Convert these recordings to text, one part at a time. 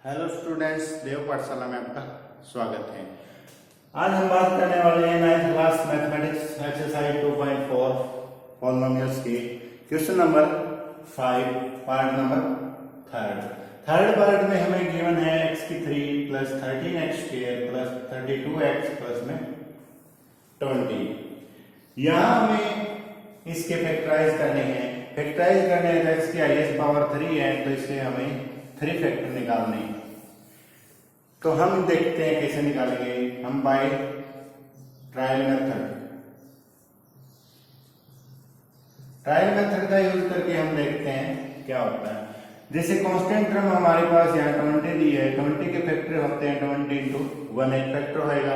Hello students, देव पाठशाला में आपका स्वागत है। आज हम बात करने वाले हैं 9th class mathematics exercise 2.4 polynomials की question number 5 part number third part में हमें गिवन है x की 3 plus 13x² plus 32x plus में 20। यहाँ हमें इसके फैक्टराइज करने हैं। फैक्टराइज करने हैं तो x की हाईएस्ट पावर 3 है, तो इससे हमें 3 फैक्टर निकालने हैं। तो हम देखते हैं कैसे निकालेंगे। हम बाय ट्रायल मेथड का यूज करके हम देखते हैं क्या होता है। जैसे कांस्टेंट टर्म हमारे पास यहाँ 20 दी है, 20 के फैक्टर होते हैं 20 इंटू 1 एक फैक्टर होएगा,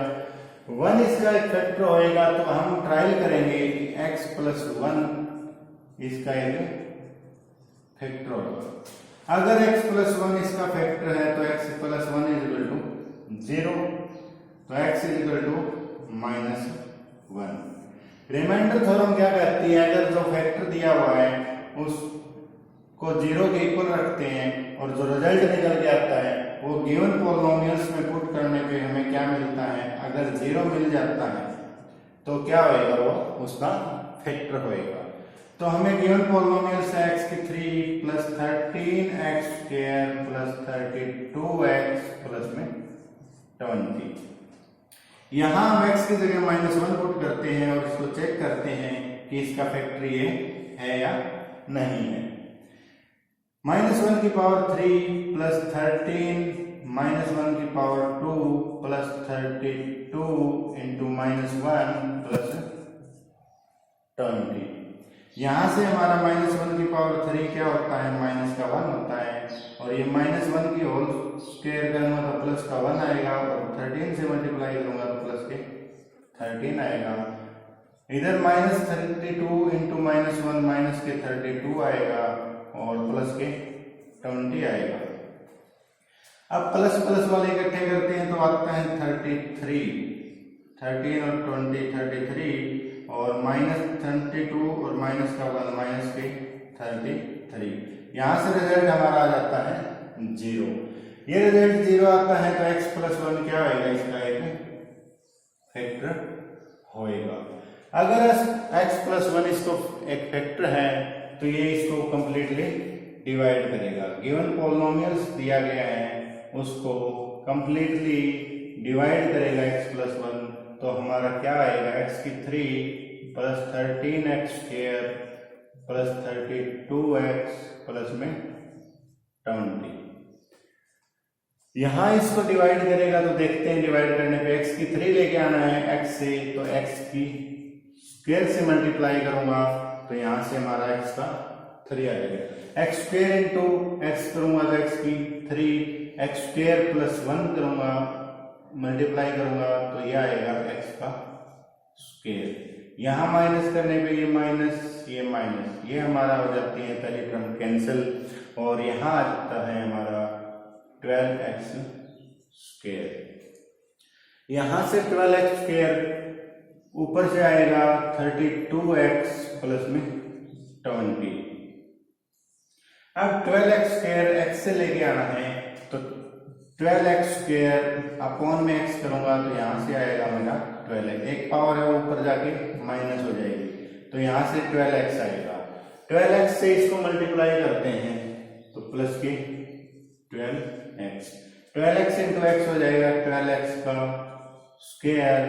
1 इसका एक फैक्टर होएगा। तो हम ट्रायल करेंगे कि x प्लस 1 इसका एक फैक्टर होगा। अगर x प्लस 1 इसका फैक्टर है तो x plus 1 is equal to 0, तो x is equal to minus 1। Remainder theorem क्या कहती है, अगर जो फैक्टर दिया हुआ है उसको 0 के इक्वल रखते हैं और जो रिजल्ट निकल के आता है वो गिवन पॉलिनोमियल्स में पुट करने पे हमें क्या मिलता है। अगर 0 मिल जाता है तो क्या होएगा, वो उसका फैक्टर होएगा। तो हमें गिवन पॉलिनोमियल्स है x की 3 plus 13x² plus 32x plus में 20। यहाँ हम x की जगह -1 पुट करते हैं और इसको चेक करते हैं कि इसका फैक्टर ये है या नहीं है। -1 की पावर 3 प्लस 13 -1 की पावर 2 प्लस 32 इंटू -1 प्लस 20। यहां से हमारा -1 की पावर 3 क्या होता है, माइनस का 1 होता है, और ये -1 की होल स्क्वायर करूंगा तो प्लस का 1 आएगा, और 13 से मल्टीप्लाई करूंगा तो प्लस के 13 आएगा। इधर -32 इंटू -1 माइनस के 32 आएगा और प्लस के 20 आएगा। अब प्लस प्लस वाले इकट्ठे करते हैं तो आता है 33, 13 और 20 33, और -32 और माइनस का 1 माइनस के 33। यहां से रिजल्ट हमारा आ जाता है 0। ये रिजल्ट 0 आता है तो x प्लस 1 क्या होएगा, इसका एक फैक्टर होएगा। अगर x प्लस 1 इसको एक फैक्टर है तो ये इसको कंप्लीटली डिवाइड करेगा। गिवन पॉलिनोमियल्स दिया गया है उसको कंप्लीटली डिवाइड करेगा x प्लस 1, तो हमारा क्या आएगा, x की 3 plus 13x² plus 32x plus में 20। यहां इसको डिवाइड करेगा तो देखते हैं डिवाइड करने पे x की 3 लेके आना है x से, तो x की स्क्वायर से मल्टीप्लाई करूंगा तो यहां से हमारा x का 3 आ जाएगा। x स्क्वायर इंटू x करूंगा तो x की 3, x स्क्वायर प्लस 1 करूंगा मल्टीप्लाई करूंगा तो यह आएगा x का स्क्वायर। यहां माइनस करने पे ये माइनस ये हमारा हो जाती है पहली टर्म कैंसिल, और यहां आ जाता है हमारा 12x स्क्वायर। यहां से 12x स्क्वायर ऊपर से आएगा 32x प्लस में 20। अब 12x स्क्वायर x से लेके आना है तो 12x स्क्वायर अपॉन में x करूंगा तो यहां से आएगा मेरा 12x, एक पावर है वो ऊपर जाके माइनस हो जाएगी, तो यहां से 12x आएगा। 12x से इसको मल्टीप्लाई करते हैं तो प्लस के 12x, 12x इंटू x हो जाएगा 12x का स्क्वायर,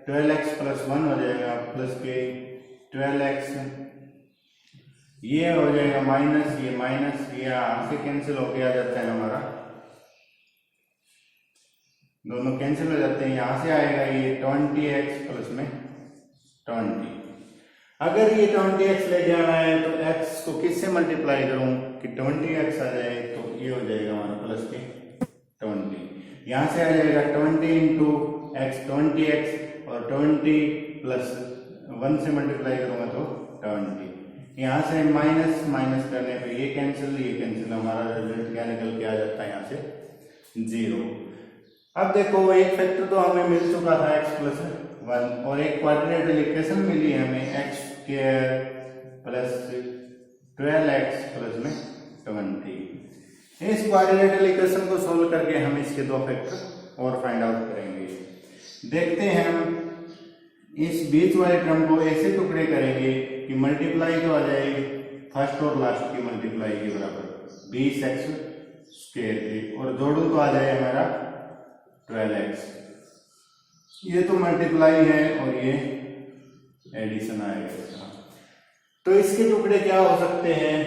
12x प्लस 1 हो जाएगा प्लस के 12x, ये हो जाएगा माइनस, ये यहां से कैंसिल होके आ जाता है, हमारा दोनों कैंसिल हो जाते हैं। यहां से आएगा ये 20x प्लस में 20। अगर ये 20x लेके आना है तो x को किससे मल्टीप्लाई करूं कि 20x आ जाए, तो ये हो जाएगा हमारा प्लस के 20। यहां से आ जाएगा 20 इंटू x 20x, और 20 प्लस 1 से मल्टीप्लाई करूंगा तो 20। यहां से माइनस माइनस करने पे ये कैंसिल, हमारा रिजल्ट क्या निकल के आ जाता है, यहाँ से 0। अब देखो एक फैक्टर तो हमें मिल चुका था x प्लस 1, और एक क्वाड्रेटिक इक्वेशन मिली है हमें x² प्लस 12x प्लस में 20। इस क्वाड्रेटिक इक्वेशन को सोल्व करके हम इसके दो फैक्टर और फाइंड आउट करेंगे। देखते हैं हम इस बीच वाले टर्म को ऐसे टुकड़े करेंगे कि मल्टीप्लाई तो आ जाए फर्स्ट और लास्ट की मल्टीप्लाई के बराबर 20x² की, और जोड़ू तो आ जाए हमारा 12x। ये तो मल्टीप्लाई है और ये एडिशन आएगा। तो इसके टुकड़े क्या हो सकते हैं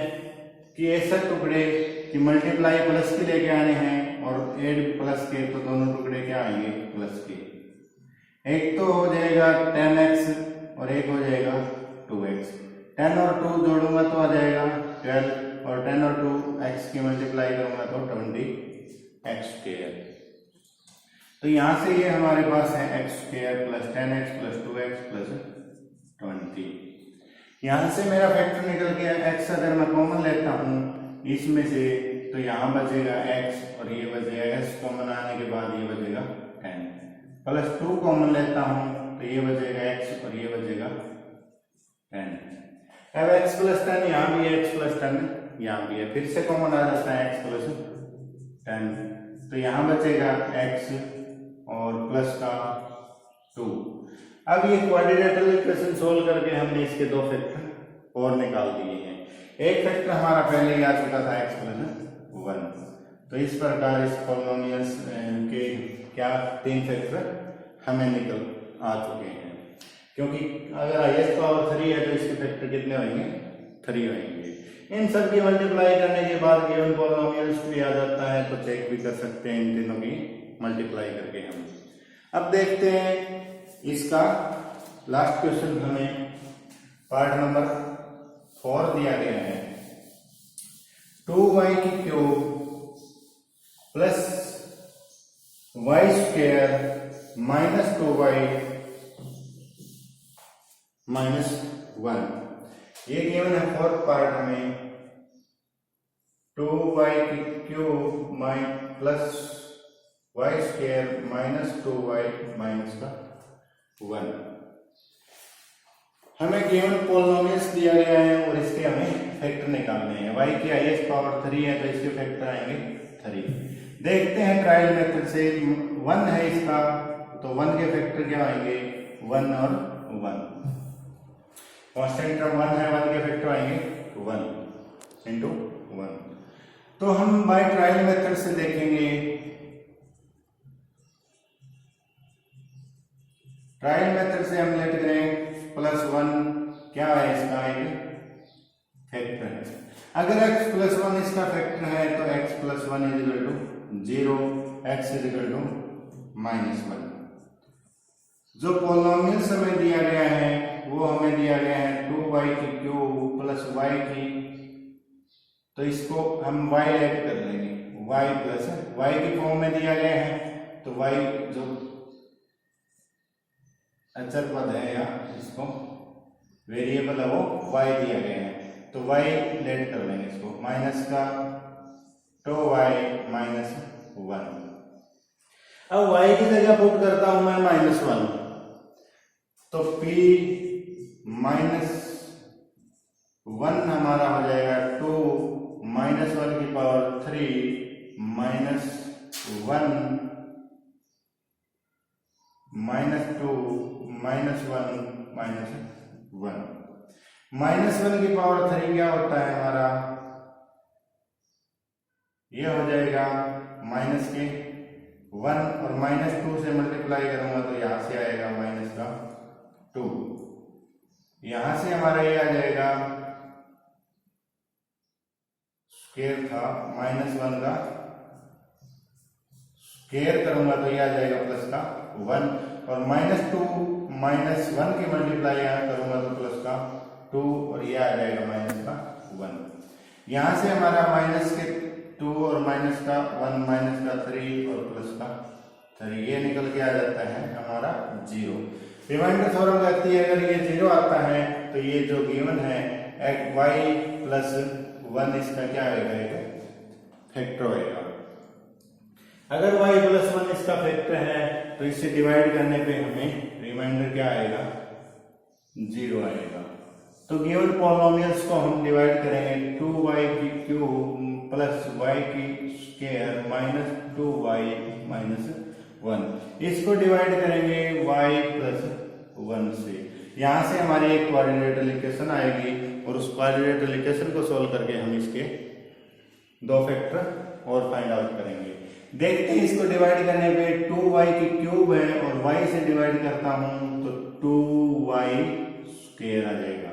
कि ऐसा टुकड़े कि मल्टीप्लाई प्लस के लेके आने हैं और एड प्लस के, तो दोनों टुकड़े क्या आएंगे प्लस के। एक तो हो जाएगा 10x और एक हो जाएगा 2x। 10 और 2 जोड़ूंगा तो आ जाएगा 12, और 10 और 2 x की मल्टीप्लाई करूंगा तो 20x²। तो यहां से ये हमारे पास है x² plus 10x plus 2x plus 20। यहां से मेरा फैक्टर निकल गया x। अगर मैं कॉमन लेता हूं इसमें से तो यहाँ बचेगा x और ये बचेगा x कॉमन आने के बाद ये बचेगा 10, प्लस 2 कॉमन लेता हूँ तो ये बचेगा x और ये बचेगा 10। अब x प्लस 10 यहाँ भी है, x प्लस 10 यहाँ भी है, फिर से कॉमन आ जाता है x प्लस 10, तो यहाँ बचेगा x और प्लस का 2। अब ये क्वाड्रेटिक इक्वेशन सोल्व करके हमने इसके दो फैक्टर और निकाल दिए हैं। एक फैक्टर हमारा पहले ही आ चुका था x प्लस 1। तो इस प्रकार इस पॉलिनोमियल्स के क्या 3 फैक्टर हमें निकल आ चुके हैं, क्योंकि अगर हाईएस्ट पावर 3 है तो इसके फैक्टर कितने होंगे 3 होंगे। इन सब की मल्टीप्लाई करने के बाद गिवन पॉलिनोमियल्स भी आ जाता है, तो चेक भी कर सकते हैं इन तीनों की मल्टीप्लाई करके हम। अब देखते हैं इसका लास्ट क्वेश्चन, हमें पार्ट नंबर 4 दिया गया है। 2y³ plus y² minus 2y minus 1। ये गिवन है फोर्थ पार्ट में। 2y³ plus y² minus 2y minus का 1। हमें गिवन पॉलिनोमियल्स दिया गया है और इसके हमें फैक्टर निकालने हैं। y की हाईएस्ट पावर 3 है तो इसके फैक्टर आएंगे 3। देखते हैं ट्रायल मेथड से। 1 है इसका, तो 1 के फैक्टर क्या आएंगे 1 और 1। कांस्टेंट टर्म 1 है, 1 के फैक्टर आएंगे 1 इंटू 1। तो हम बाय ट्रायल मेथड से देखेंगे। ट्रायल मेथड से हम लेट गए प्लस 1 क्या है इसका एक फैक्टर है। अगर x प्लस 1 इसका फैक्टर है तो x plus 1 is equal to 0, x is equal to minus 1। जो पॉलिनोमियल्स हमें दिया गया है वो हमें दिया गया है 2y³ प्लस y की, तो इसको हम y ऐड कर लेंगे, y प्लस y की फॉर्म में दिया गया है, तो y जो अचर पद है या इसको वेरिएबल है वो y दिया गया है, तो y लेट कर लेंगे इसको, माइनस का 2y माइनस 1। अब y की जगह पुट करता हूं मैं माइनस 1, तो p माइनस 1 हमारा हो जाएगा 2 माइनस 1 की power 3 minus 1 minus 2 minus 1 minus 1। Minus 1 की पावर 3 क्या होता है हमारा, ये हो जाएगा माइनस के 1 और माइनस 2 से मल्टीप्लाई करूंगा तो यहां से आएगा माइनस का 2। यहां से हमारा ये आ जाएगा स्क्वायर था माइनस 1 का स्क्वायर करूंगा तो ये आ जाएगा प्लस का 1, और माइनस 2 माइनस 1 की मल्टीप्लाई यहां करूंगा तो प्लस का 2 और ये आ जाएगा माइनस का 1। यहां से हमारा माइनस के 2 और माइनस का 1 माइनस का 3 और प्लस का 3 ये निकल के आ जाता है हमारा 0। रिमाइंडर थ्योरम कहती है अगर ये 0 आता है तो ये जो गिवन है y प्लस 1 इसका क्या आएगा, फैक्टर होएगा। अगर y प्लस 1 इसका फैक्टर है तो इससे डिवाइड करने पे हमें रिमाइंडर क्या आएगा 0 आएगा। तो गिवन पॉलिनोमियल्स को हम डिवाइड करेंगे 2y³ प्लस वाई की स्क्वायर माइनस 2y माइनस 1। इसको डिवाइड करेंगे y प्लस 1 से। यहां से हमारी एक क्वाड्रेटिक इक्वेशन आएगी और उस क्वाड्रेटिक इक्वेशन को सॉल्व करके हम इसके दो फैक्टर और फाइंड आउट करेंगे। देखते हैं इसको डिवाइड करने पे 2y की क्यूब है और y से डिवाइड करता हूं तो 2y स्क्वायर आ जाएगा।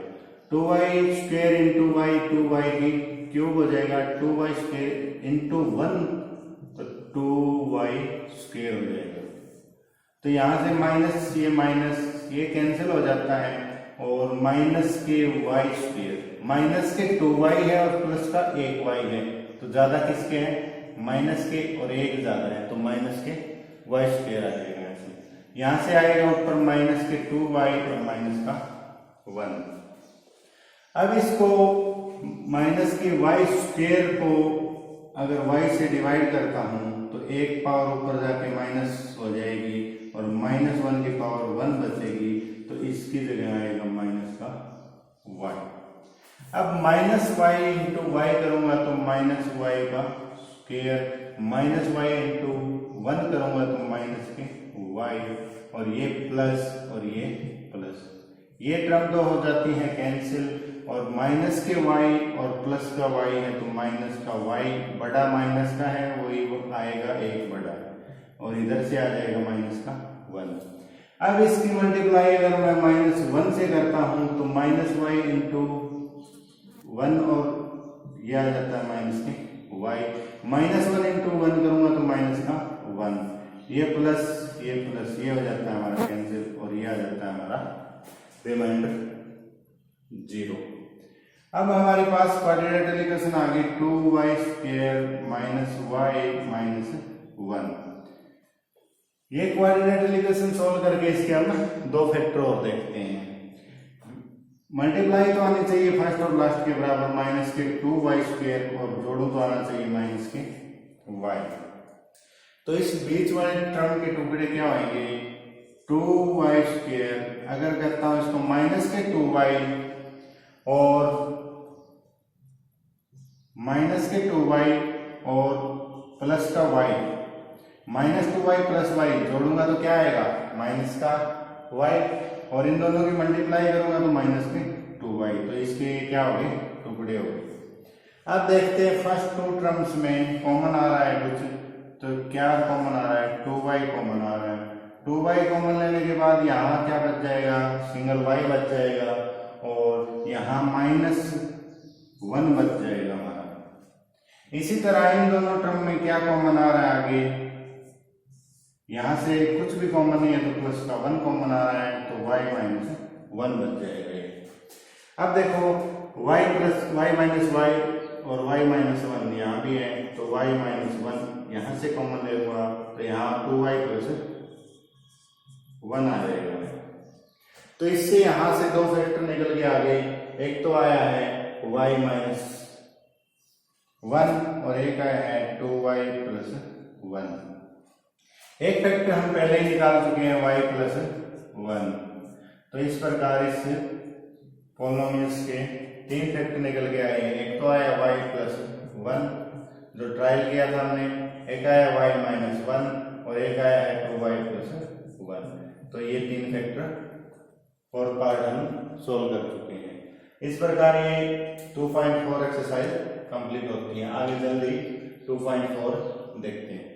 2y square into y 2y की क्यूब हो जाएगा 2y स्क्वायर इंटू 1 तो 2y स्क्वायर हो जाएगा। तो यहां से माइनस ये कैंसिल हो जाता है और माइनस के y स्क्वायर माइनस के 2y है और प्लस का 1y है तो ज्यादा किसके हैं माइनस के और एक ज्यादा है तो माइनस के y स्क्वायर आ जाएगा। ऐसे यहां से आएगा ऊपर माइनस के 2y और माइनस का 1। अब इसको माइनस के y स्क्वायर को अगर y से डिवाइड करता हूं तो एक पावर ऊपर जाके माइनस हो जाएगी और माइनस 1 की पावर 1 बचेगी तो इसकी जगह आएगा माइनस का y। अब माइनस y इंटू वाई करूंगा तो माइनस y का स्क्वायर माइनस y इंटू 1 करूंगा तो माइनस के y और ये प्लस ये टर्म तो हो जाती है कैंसिल और माइनस के y और प्लस का y है तो माइनस का y बड़ा माइनस का है वही वो आएगा एक बड़ा और इधर से आ जाएगा माइनस का 1। अब इसकी मल्टीप्लाई अगर मैं माइनस 1 से करता हूं तो माइनस y इंटू 1 और ये आ जाता है माइनस के y माइनस 1 इंटू 1 करूंगा तो माइनस का 1 ये प्लस ये हो जाता है हमारा कैंसिल और ये आ जाता है हमारा रिमाइंडर 0। अब हमारे पास क्वाड्रेटिक इक्वेशन आ गई 2y square minus y minus 1। ये क्वाड्रेटिक इक्वेशन सॉल्व करके इसके हम दो फैक्टर और देखते हैं। मल्टीप्लाई तो आनी चाहिए फर्स्ट और लास्ट के बराबर माइनस के 2y स्क्वायर और जोड़ो तो आना चाहिए माइनस के y। तो इस बीच वाले टर्म के टुकड़े क्या होंगे 2y स्क्वायर अगर करता हूं इसको माइनस के 2y और माइनस के 2y और प्लस का y minus 2y plus y जोड़ूंगा तो क्या आएगा माइनस का y और इन दोनों की मल्टीप्लाई करूंगा तो माइनस के 2y तो इसके क्या हो गए टुकड़े हो गए। अब देखते हैं फर्स्ट टू टर्म्स में कॉमन आ रहा है कुछ तो क्या कॉमन आ रहा है 2y कॉमन आ रहा है। 2y कॉमन लेने के बाद यहाँ क्या बच जाएगा सिंगल y बच जाएगा और यहाँ माइनस 1 बच जाएगा हमारा। इसी तरह इन दोनों टर्म में क्या कॉमन आ रहा है आगे यहां से कुछ भी कॉमन नहीं है तो प्लस का 1 कॉमन आ रहा है तो y माइनस 1 बच जाएगा। अब देखो y माइनस y और y माइनस 1 यहाँ भी है तो y माइनस 1 यहाँ से कॉमन ले लूंगा तो यहाँ 2y प्लस 1 आ जाएगा। तो इससे यहां से दो फैक्टर निकल के आ गए। एक तो आया है y माइनस 1 और एक आया है 2y प्लस 1। एक फैक्टर हम पहले ही निकाल चुके हैं y प्लस 1। तो इस प्रकार इस पॉलिनोमियल्स के तीन फैक्टर निकल के आए हैं। एक तो आया y प्लस 1 जो ट्रायल किया था हमने, एक आया y माइनस 1 और एक आया है 2y प्लस 1। तो ये तीन फैक्टर फोर्थ पार्ट हम सोल्व कर चुके हैं। इस प्रकार ये 2.4 एक्सरसाइज कंप्लीट होती है। आगे जल्दी 2.4 देखते हैं।